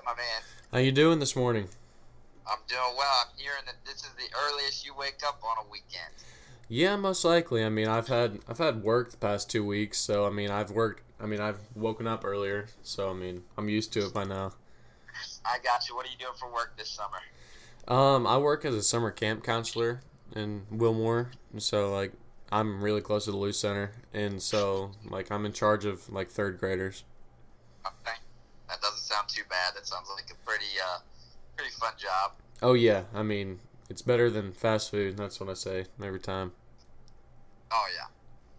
up, my man? How you doing this morning? I'm doing well. I'm hearing that this is the earliest you wake up on a weekend. Yeah, most likely. I mean, I've had work the past 2 weeks, so I've woken up earlier, so I'm used to it by now. I got you. What are you doing for work this summer? I work as a summer camp counselor in Wilmore, and so I'm really close to the Luce Center, and so I'm in charge of third graders. Okay, that doesn't sound too bad. That sounds like a pretty fun job. Oh yeah, it's better than fast food. That's what I say every time. Oh yeah,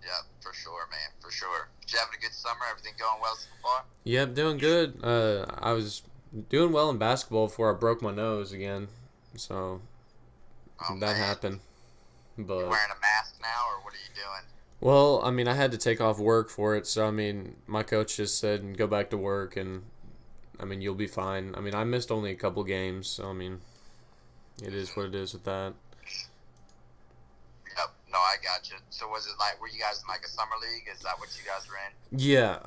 yeah, for sure, man, for sure. You having a good summer? Everything going well so far? Yeah, doing good. I was doing well in basketball before I broke my nose again, so Oh that man, happened. you But wearing a mask now, or what are you doing? well, I had to take off work for it, so my coach just said go back to work, and you'll be fine. I missed only a couple games, so it is what it is with that. Yep. No, I got you. So was it like, were you guys in like a summer league? Is that what you guys were in? Yeah,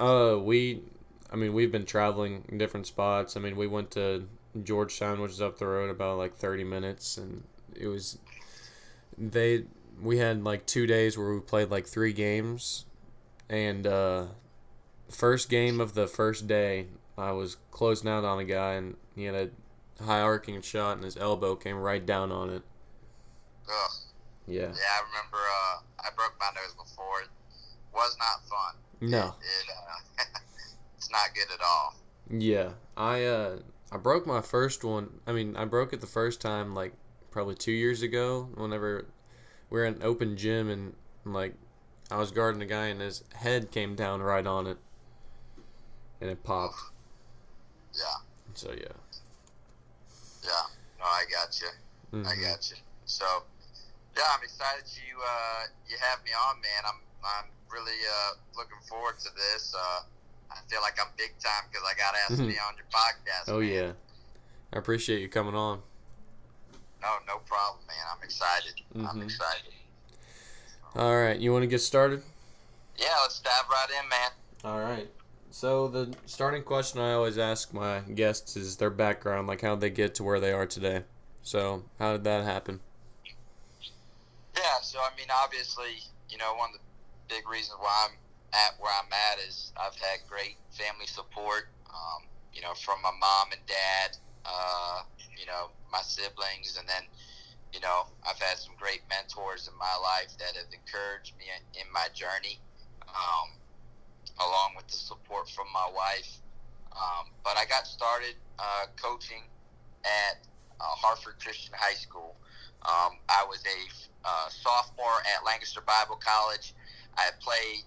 we've been traveling in different spots. We went to Georgetown, which is up the road about 30 minutes, and it was they we had 2 days where we played three games, and first game of the first day, I was closing out on a guy, and he had a high arcing shot, and his elbow came right down on it. Ugh. Yeah. Yeah, I remember. I broke my nose before. It was not fun. No. It's not good at all. Yeah. I broke my first one. I broke it the first time probably 2 years ago. Whenever we were in an open gym, and like I was guarding a guy, and his head came down right on it, and it popped. Oof. Yeah, So yeah. yeah. No, I got you. I Mhm. got you. So, yeah, I'm excited you have me on, man. I'm really looking forward to this. I feel like I'm big time because I got asked to be Mhm. on your podcast, Oh man. yeah. I appreciate you coming on. No, no problem, man. I'm excited. I'm Mhm. excited. All right. You want to get started? Yeah, let's dive right in, man. All right. So the starting question I always ask my guests is their background, like how they get to where they are today. So how did that happen? Yeah, so I mean, obviously, one of the big reasons why I'm at where I'm at is I've had great family support. From my mom and dad, my siblings, and then I've had some great mentors in my life that have encouraged me in my journey, um, along with the support from my wife. But I got started coaching at Hartford Christian High School. I was a sophomore at Lancaster Bible College. I had played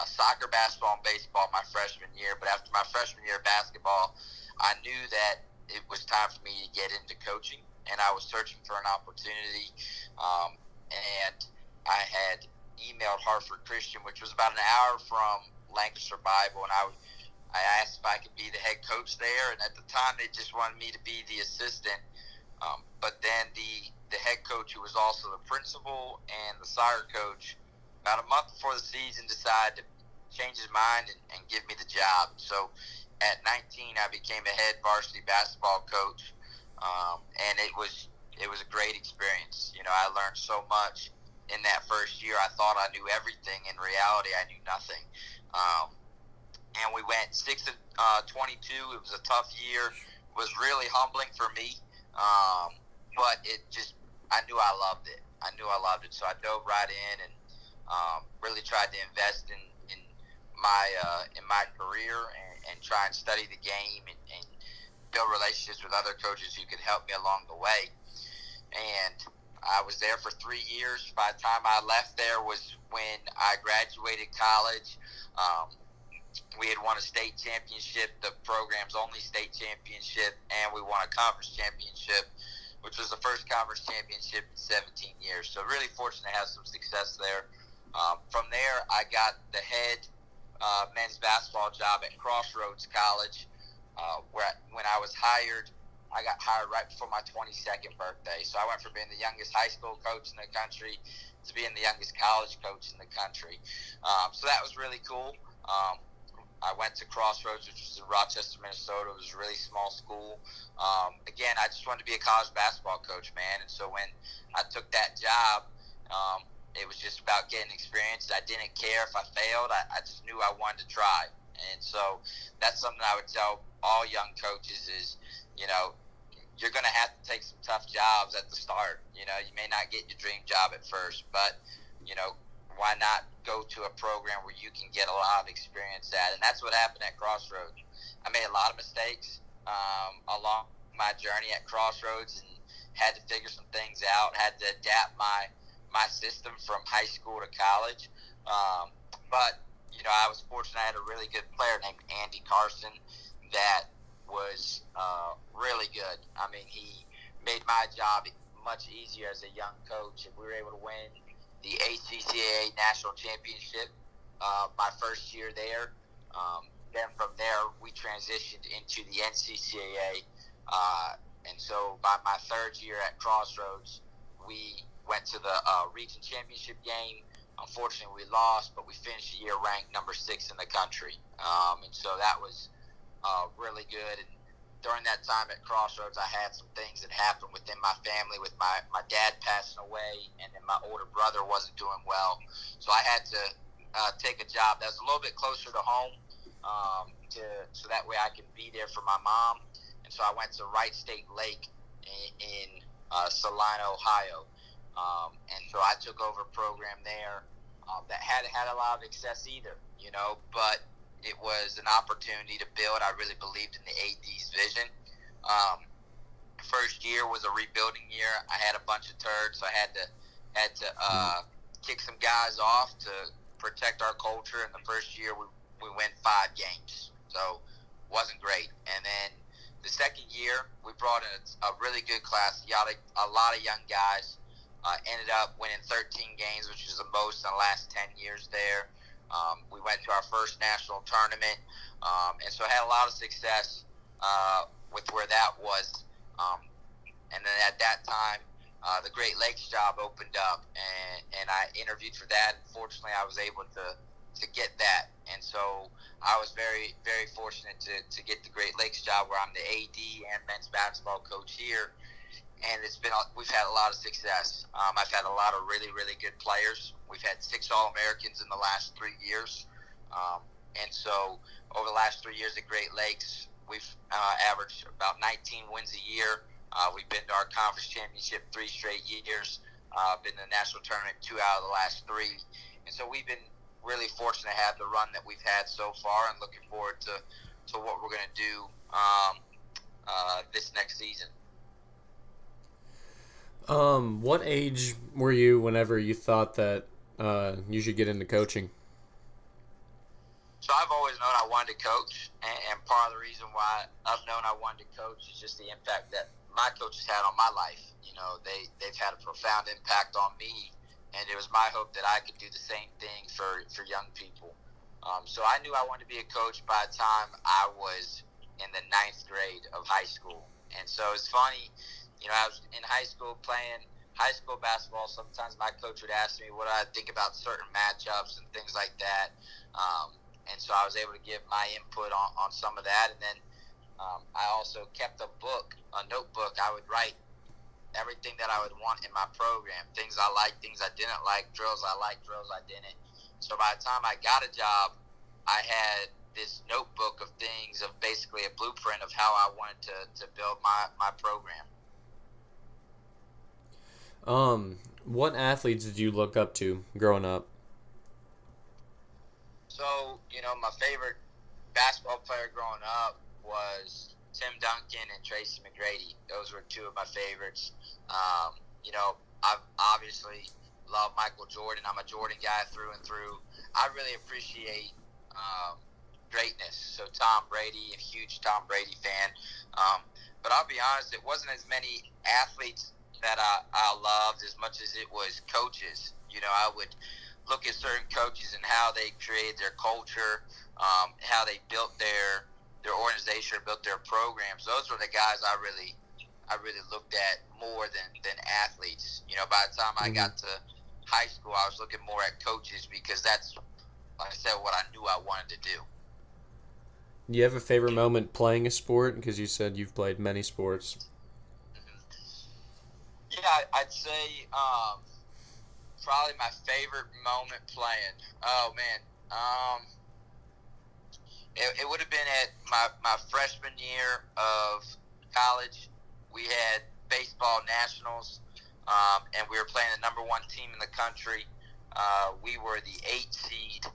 soccer, basketball, and baseball my freshman year, but after my freshman year of basketball, I knew that it was time for me to get into coaching, and I was searching for an opportunity. And I had emailed Hartford Christian, which was about an hour from Lancaster Bible, and I asked if I could be the head coach there, and at the time they just wanted me to be the assistant. But then the head coach, who was also the principal and the soccer coach, about a month before the season, decided to change his mind and give me the job. So at 19, I became a head varsity basketball coach, and it was a great experience. I learned so much in that first year. I thought I knew everything. In reality, I knew nothing. And we went 6 of 22. It was a tough year. It was really humbling for me, but I knew I loved it. I knew I loved it, so I dove right in and really tried to invest in my career and try and study the game and build relationships with other coaches who could help me along the way. And I was there for 3 years. By the time I left there was when I graduated college. We had won a state championship, the program's only state championship, and we won a conference championship, which was the first conference championship in 17 years. So really fortunate to have some success there. From there, I got the head men's basketball job at Crossroads College, when I was hired, I got hired right before my 22nd birthday. So I went from being the youngest high school coach in the country to being the youngest college coach in the country. So that was really cool. I went to Crossroads, which was in Rochester, Minnesota. It was a really small school. Again, I just wanted to be a college basketball coach, man. And so when I took that job, it was just about getting experience. I didn't care if I failed. I just knew I wanted to try. And so that's something I would tell all young coaches is, you know, you're going to have to take some tough jobs at the start. You know, you may not get your dream job at first, but, you know, why not go to a program where you can get a lot of experience at? And that's what happened at Crossroads. I made a lot of mistakes along my journey at Crossroads and had to figure some things out, had to adapt my system from high school to college. But, you know, I was fortunate. I had a really good player named Andy Carson that was really good. I mean, he made my job much easier as a young coach, and we were able to win the ACCAA National Championship my first year there. Then from there, we transitioned into the NCCAA, and so by my third year at Crossroads, we went to the region championship game. Unfortunately, we lost, but we finished the year ranked number 6 in the country, and so that was really good. And during that time at Crossroads, I had some things that happened within my family with my dad passing away, and then my older brother wasn't doing well. So I had to take a job that was a little bit closer to home, so that way I can be there for my mom. And so I went to Wright State Lake in Salina, Ohio. And so I took over a program there that hadn't had a lot of success either, you know, but it was an opportunity to build. I really believed in the AD's vision. First year was a rebuilding year. I had a bunch of turds, so I had to kick some guys off to protect our culture. And the first year we went 5 games, so wasn't great. And then the second year we brought in a really good class. A lot of young guys. Ended up winning 13 games, which is the most in the last 10 years there. We went to our first national tournament, and so I had a lot of success with where that was. And then at that time, the Great Lakes job opened up, and I interviewed for that. And fortunately, I was able to get that. And so I was very, very fortunate to get the Great Lakes job where I'm the AD and men's basketball coach here. And we've had a lot of success. I've had a lot of really, really good players. We've had 6 All-Americans in the last 3 years. And so over the last 3 years at Great Lakes, we've averaged about 19 wins a year. We've been to our conference championship 3 straight years, been to the national tournament 2 out of the last 3. And so we've been really fortunate to have the run that we've had so far, and looking forward to what we're going to do this next season. What age were you whenever you thought that you should get into coaching? So I've always known I wanted to coach, and part of the reason why I've known I wanted to coach is just the impact that my coaches had on my life. You know, they've had a profound impact on me, and it was my hope that I could do the same thing for young people. So I knew I wanted to be a coach by the time I was in the 9th grade of high school. And so it's funny, you know, I was in high school playing high school basketball. Sometimes my coach would ask me what I think about certain matchups and things like that. And so I was able to give my input on some of that. And then I also kept a notebook. I would write everything that I would want in my program, things I liked, things I didn't like, drills I liked, drills I didn't. So by the time I got a job, I had this notebook of things, of basically a blueprint of how I wanted to build my program. What athletes did you look up to growing up? So, you know, my favorite basketball player growing up was Tim Duncan and Tracy McGrady. Those were 2 of my favorites. You know, I've obviously loved Michael Jordan. I'm a Jordan guy through and through. I really appreciate greatness. So Tom Brady, a huge Tom Brady fan. But I'll be honest, it wasn't as many athletes that I loved as much as it was coaches. You know, I would look at certain coaches and how they created their culture, how they built their organization, built their programs. Those were the guys I really looked at more than athletes. You know, by the time I Mm-hmm. got to high school, I was looking more at coaches because that's, like I said, what I knew I wanted to do. Do you have a favorite moment playing a sport? Because you said you've played many sports. Yeah, I'd say probably my favorite moment playing. Oh man, it would have been at my freshman year of college. We had baseball nationals, and we were playing the number one team in the country. We were the 8 seed,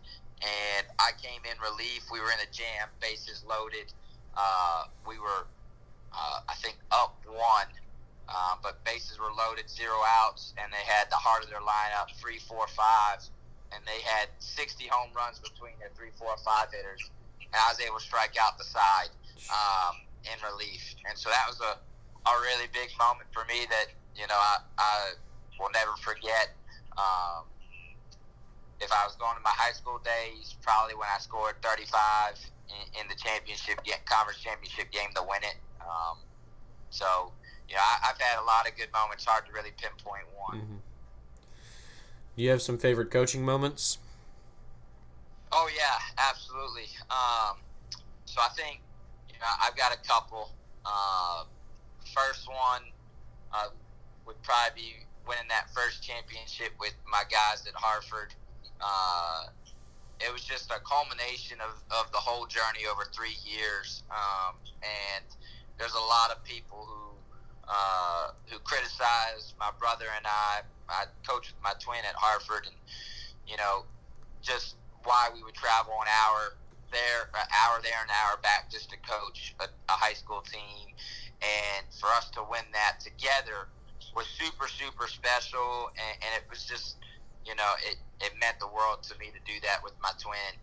and I came in relief. We were in a jam, bases loaded. We were, I think, up one, but bases were loaded, 0 outs, and they had the heart of their lineup, 3, 4, 5, and they had 60 home runs between their 3, 4, 5 hitters, and I was able to strike out the side in relief, and so that was a really big moment for me that I will never forget. Um, if I was going to my high school days, probably when I scored 35 in the conference championship game to win it. So, I've had a lot of good moments. Hard to really pinpoint one. Mm-hmm. Do you have some favorite coaching moments? Oh yeah, absolutely. So I think I've got a couple. First one would probably be winning that first championship with my guys at Hartford. It was just a culmination of the whole journey over 3 years, and there's a lot of people who criticize my brother and I. I coached with my twin at Hartford, and just why we would travel an hour there, an hour back, just to coach a high school team, and for us to win that together was super super special, and it was just it meant the world to me to do that with my twin.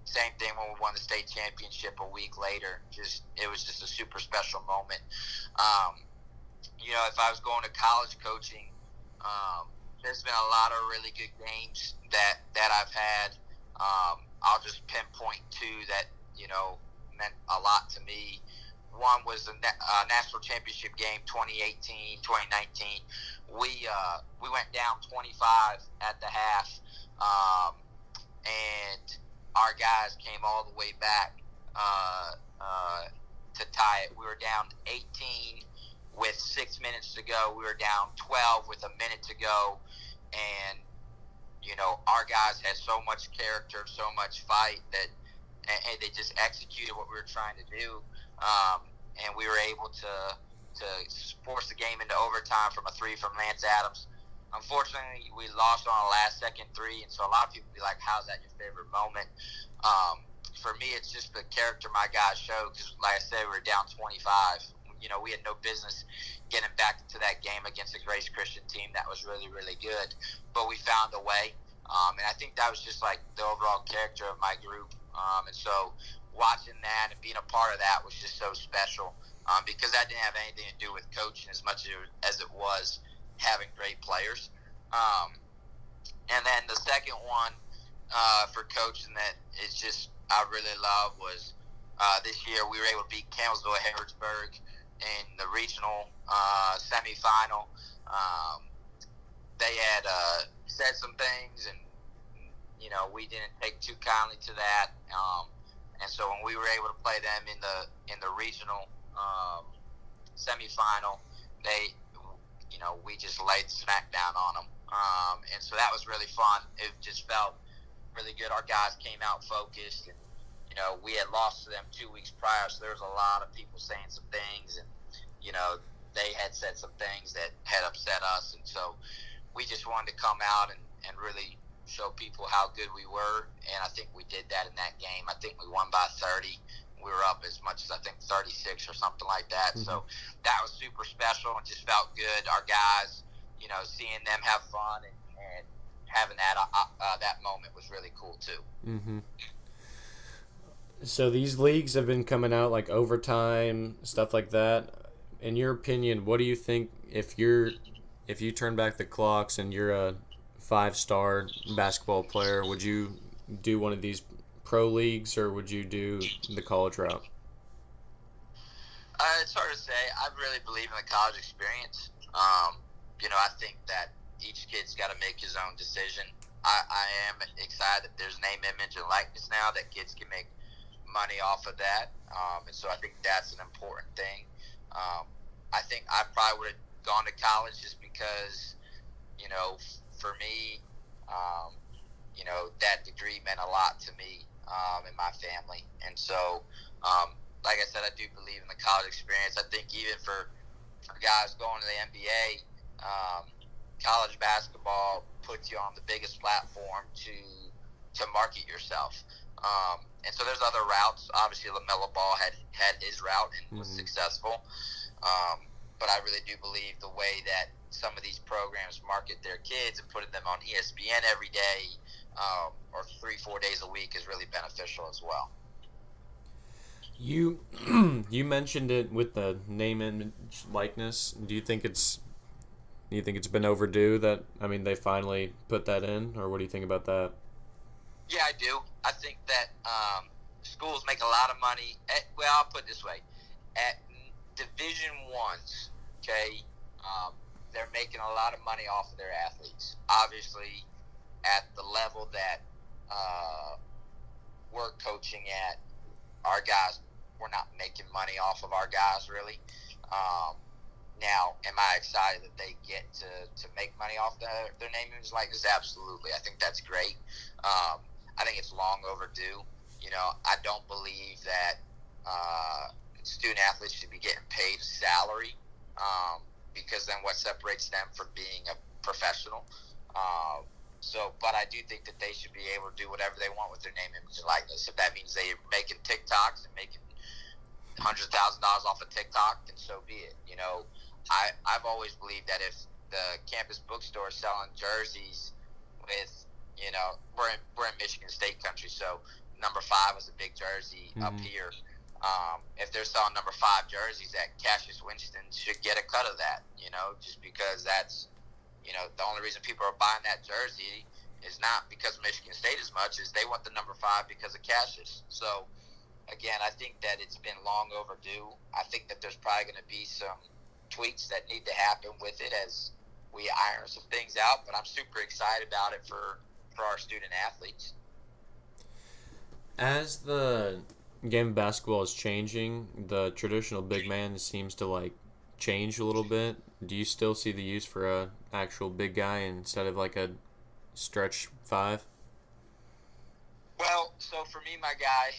Same thing when we won the state championship a week later. It was just a super special moment. Um, if I was going to college coaching, there's been a lot of really good games that I've had. I'll just pinpoint two that meant a lot to me. One was the national championship game, 2018, 2019. We went down 25 at the half, and our guys came all the way back to tie it. We were down 18 with 6 minutes to go. We were down 12 with a minute to go, and our guys had so much character, so much fight and they just executed what we were trying to do, and we were able to force the game into overtime from a three from Lance Adams. Unfortunately, we lost on a last-second three, and so a lot of people be like, "How's that your favorite moment?" For me, it's just the character my guys showed. Because, like I said, we were down 25. We had no business getting back into that game against a Grace Christian team that was really, really good. But we found a way. And I think that was just like the overall character of my group. And so watching that and being a part of that was just so special, because that didn't have anything to do with coaching as much as it was having great players. And then the second one for coaching that is just I really love was this year we were able to beat Campbellsville Harrodsburg in the regional semifinal. They had said some things, and we didn't take too kindly to that. And so when we were able to play them in the regional semifinal, we just laid smack down on them. And so that was really fun. It just felt really good. Our guys came out focused, and we had lost to them 2 weeks prior, so there was a lot of people saying some things, and they had said some things that had upset us, and so we just wanted to come out and really show people how good we were, and I think we did that in that game. I think we won by 30. We were up as much as I think 36 or something like that. Mm-hmm. So that was super special and just felt good. Our guys, seeing them have fun and having that moment was really cool too. Mm-hmm. So these leagues have been coming out like overtime, stuff like that. In your opinion, what do you think if you turn back the clocks and you're a 5-star basketball player, would you do one of these pro leagues or would you do the college route? It's hard to say. I really believe in the college experience. I think that each kid's got to make his own decision. I am excited that there's name, image, and likeness now that kids can make money off of that, and so I think that's an important thing. I think I probably would have gone to college just because, for me, um, that degree meant a lot to me and my family. And so, like I said, I do believe in the college experience. I think even for guys going to the NBA, college basketball puts you on the biggest platform to market yourself. And so there's other routes. Obviously, LaMelo Ball had his route and was successful. But I really do believe the way that some of these programs market their kids and putting them on ESPN every day or 3-4 days a week is really beneficial as well. You you mentioned it with the name image likeness. Do you think it's been overdue that they finally put that in, or what do you think about that? Yeah, I do. I think that schools make a lot of money. Well, I'll put it this way: at Division Ones, okay, they're making a lot of money off of their athletes. Obviously, at the level that we're coaching at, our guys, we're not making money off of our guys really. Now, am I excited that they get to make money off their name image likeness? Absolutely. I think that's great. I think it's long overdue. I don't believe that student athletes should be getting paid a salary because then what separates them from being a professional? But I do think that they should be able to do whatever they want with their name, image, and likeness. If that means they're making TikToks and making $100,000 off of TikTok, then so be it. I've always believed that if the campus bookstore is selling jerseys with, we're in Michigan State country, so number 5 is a big jersey up here. If they're selling number 5 jerseys, that Cassius Winston should get a cut of that. Just because that's, the only reason people are buying that jersey is not because of Michigan State as much as they want the number 5 because of Cassius. So again, I think that it's been long overdue. I think that there's probably going to be some tweaks that need to happen with it as we iron some things out. But I'm super excited about it for our student athletes. As the game of basketball is changing, the traditional big man seems to change a little bit. Do you still see the use for a actual big guy instead of like a stretch 5? Well, so for me, my guy,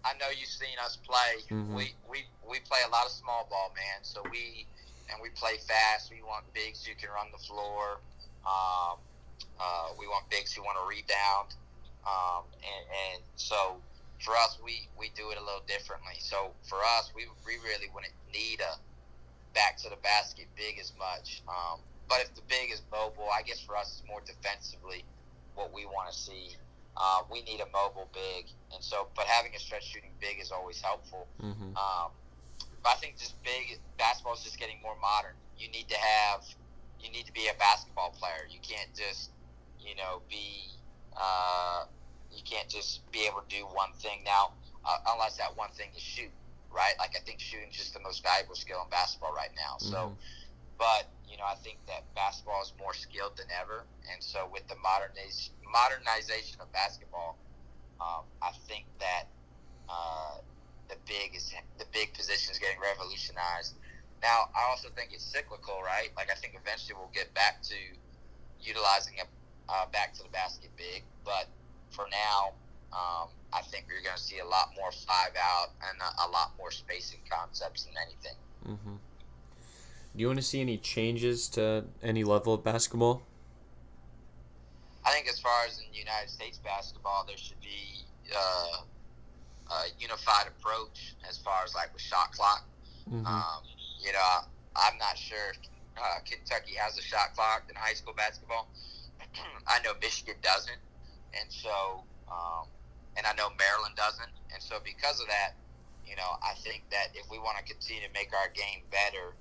I know you've seen us play. Mm-hmm. We play a lot of small ball, man. So we play fast. We want bigs who can run the floor. We want bigs who want to rebound. And so for us, we do it a little differently. So for us, we really wouldn't need a back to the basket big as much. But if the big is mobile, I guess for us it's more defensively what we want to see. We need a mobile big, and so but having a stretch shooting big is always helpful. Mm-hmm. But I think just big basketball is just getting more modern. You need to be a basketball player. You can't just be you can't just be able to do one thing now, unless that one thing is shoot, right? Like I think shooting is just the most valuable skill in basketball right now. So, but I think that basketball is more skilled than ever, and so with the modernization of basketball, I think that the big position is getting revolutionized. Now, I also think it's cyclical, right? Like I think eventually we'll get back to utilizing a back to the basket big, but for now, I think you're going to see a lot more 5-out and a lot more spacing concepts than anything. Mm-hmm. Do you want to see any changes to any level of basketball? I think as far as in United States basketball, there should be a unified approach as far as like with shot clock. Mm-hmm. I'm not sure if Kentucky has a shot clock in high school basketball. I know Michigan doesn't, and so and I know Maryland doesn't, and so because of that, I think that if we want to continue to make our game better,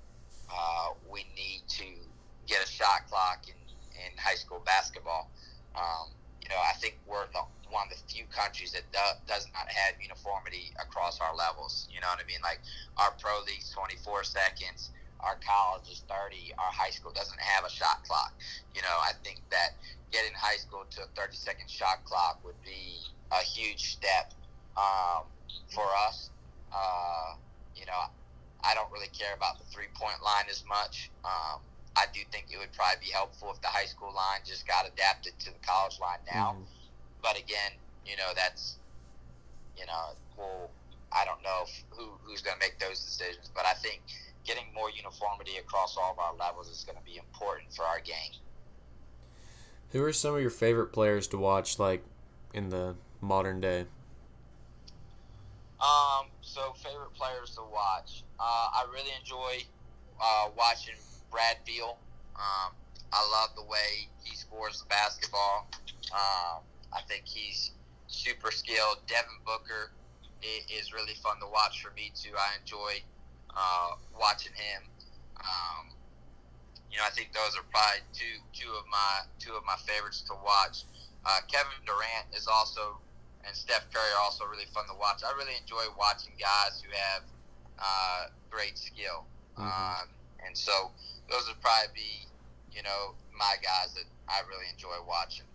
we need to get a shot clock in high school basketball. I think we're one of the few countries that does not have uniformity across our levels. You know what I mean? Like our pro league's 24 seconds, our college is 30, our high school doesn't have a shot clock. I think that getting high school to a 30-second shot clock would be a huge step for us. Uh, you know, I don't really care about the 3 point line as much. I do think it would probably be helpful if the high school line just got adapted to the college line now. Mm-hmm. But again, that's well, I don't know who's going to make those decisions. But I think getting more uniformity across all of our levels is going to be important for our game. Who are some of your favorite players to watch, like in the modern day? So favorite players to watch. I really enjoy watching Brad Beal. I love the way he scores the basketball. I think he's super skilled. Devin Booker is really fun to watch for me too. I enjoy watching him. Um, I think those are probably two of my favorites to watch. Kevin Durant is also, and Steph Curry are also really fun to watch. I really enjoy watching guys who have great skill, Mm-hmm. and so those would probably be my guys that I really enjoy watching.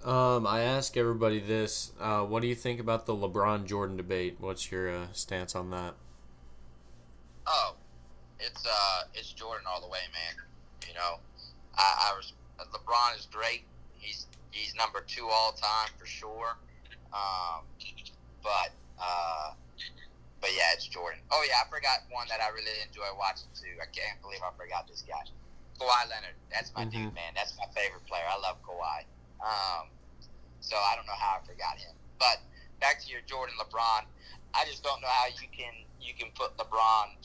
I ask everybody this: what do you think about the LeBron Jordan debate? What's your stance on that? Oh, it's Jordan all the way, man. You know, LeBron is great. He's number two all time for sure. Um, but uh, but yeah, it's Jordan. Oh yeah, I forgot one that I really enjoy watching too. I can't believe I forgot this guy, Kawhi Leonard. That's my Mm-hmm. dude, man. That's my favorite player. I love Kawhi. Um, so I don't know how I forgot him. But back to your Jordan LeBron, I just don't know how you can put LeBron,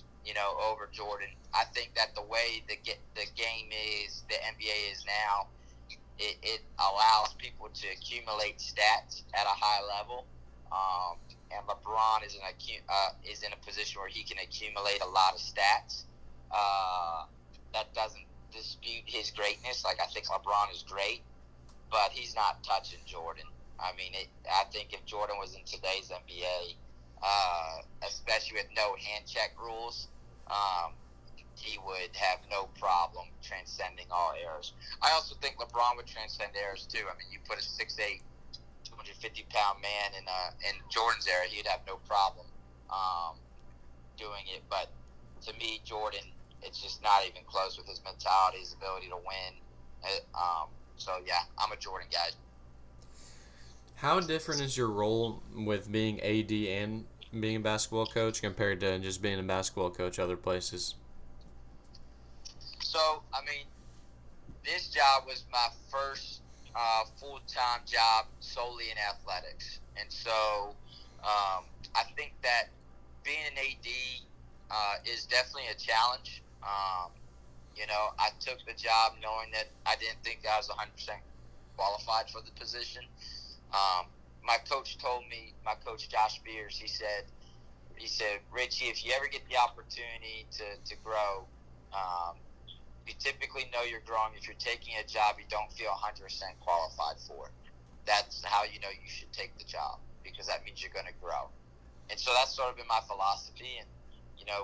over Jordan. I think that the way the game is, the NBA is now, it allows people to accumulate stats at a high level. And LeBron is in a position where he can accumulate a lot of stats. That doesn't dispute his greatness. Like, I think LeBron is great, but he's not touching Jordan. I mean, I think if Jordan was in today's NBA, especially with no hand check rules, um, he would have no problem transcending all errors. I also think LeBron would transcend errors too. I mean, you put a 6'8", 250-pound man in Jordan's era, he'd have no problem doing it. But to me, Jordan, it's just not even close with his mentality, his ability to win. So yeah, I'm a Jordan guy. How different is your role with being AD and being a basketball coach compared to just being a basketball coach other places? So I mean, this job was my first full time job solely in athletics, and so I think that being an AD is definitely a challenge. I took the job knowing that I didn't think I was 100% qualified for the position. Um, my coach told me, my coach Josh Beers, he said, Richie, if you ever get the opportunity to grow, um, you typically know you're growing if you're taking a job you don't feel 100% qualified for. That's how you know you should take the job, because that means you're going to grow. And so that's sort of been my philosophy. And,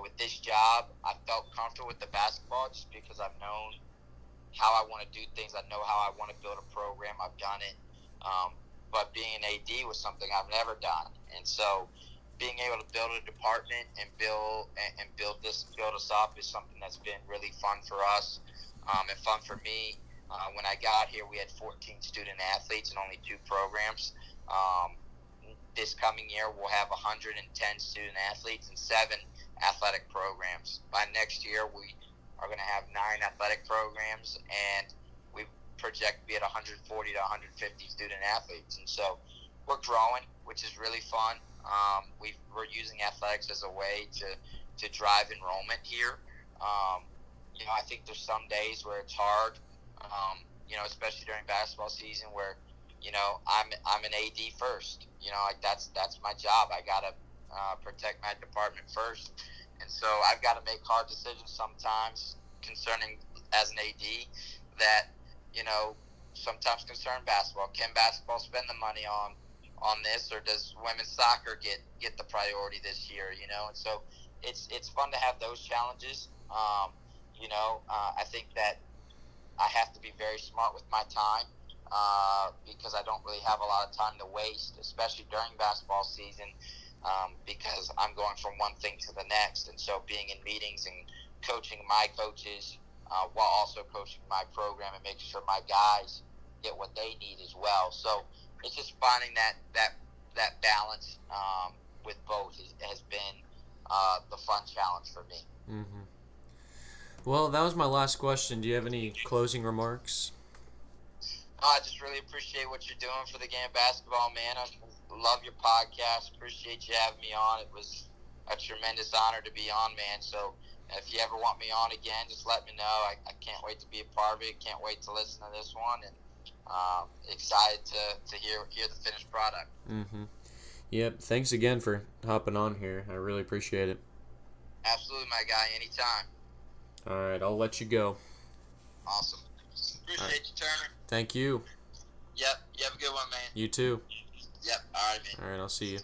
with this job, I felt comfortable with the basketball just because I've known how I want to do things. I know how I want to build a program. I've done it. But being an AD was something I've never done. And so being able to build a department and build us up is something that's been really fun for us, and fun for me. When I got here, we had 14 student athletes and only two programs. This coming year, we'll have 110 student athletes and 7 athletic programs. By next year, we are going to have 9 athletic programs, and we project to be at 140 to 150 student athletes. And so we're growing, which is really fun. We're using athletics as a way to drive enrollment here. I think there's some days where it's hard, especially during basketball season, where I'm an AD first. Like that's my job. I gotta protect my department first, and so I've got to make hard decisions sometimes concerning, as an AD, that sometimes concern basketball. Can basketball spend the money on this, or does women's soccer get the priority this year? And so it's fun to have those challenges. I think that I have to be very smart with my time. because I don't really have a lot of time to waste, especially during basketball season, because I'm going from one thing to the next. And so being in meetings and coaching my coaches while also coaching my program and making sure my guys get what they need as well. So it's just finding that balance with both has been the fun challenge for me. Mm-hmm. Well, that was my last question. Do you have any closing remarks? I just really appreciate what you're doing for the game of basketball, man. I love your podcast. Appreciate you having me on. It was a tremendous honor to be on, man. So if you ever want me on again, just let me know. I can't wait to be a part of it. Can't wait to listen to this one, and excited to hear the finished product. Mm-hmm. Yep. Thanks again for hopping on here. I really appreciate it. Absolutely, my guy. Anytime. All right. I'll let you go. Awesome. All right. Appreciate you, Turner. Thank you. Yep. You have a good one, man. You too. Yep. All right, man. All right. I'll see you.